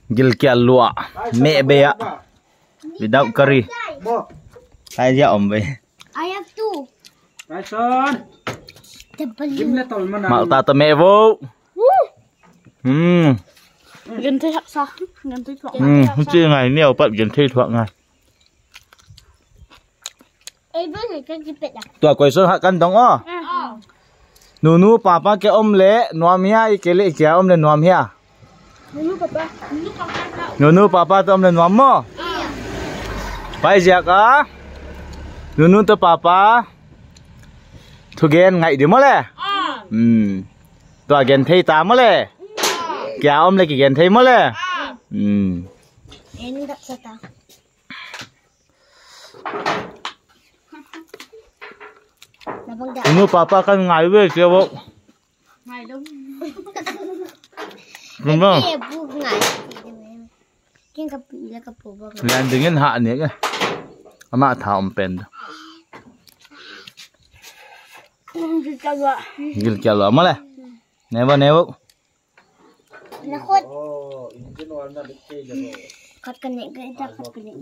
Gilkia lụa mẹ bè without curry. Hai giờ ẩm về. I have two. Right son. Mạo ta tao mẹ vô. Gần thấy sao? Gần thấy thuận. Chưa ngày nhiều bận gần thi thuận ngày. Ê với người cáiเป็ดà? Tua quay sơn hạ cân đóng ó. Nunu papa cái ôm lệ nuam hia cái lệ kia ôm lên nuam hia. Nunu papa tao ôm lên nuam mo. Phải giờ cả. Nunu tao papa. Thu gen ngày đi mất lệ. Tua gen thấy ta mất lệ. Kia ôm lệ cái gen thấy mất lệ. Em đặt sao ta? Nunu papa kan ngày về kia bộ. Ngày đúng. Đúng không? Cái bu ngày. Cái cặp là cặp bu bao. Lên đứng hạ nhé cái. Ama thảo pen. Gil kalau mana? Never. Nakot. Kat kanya kita kat kanya.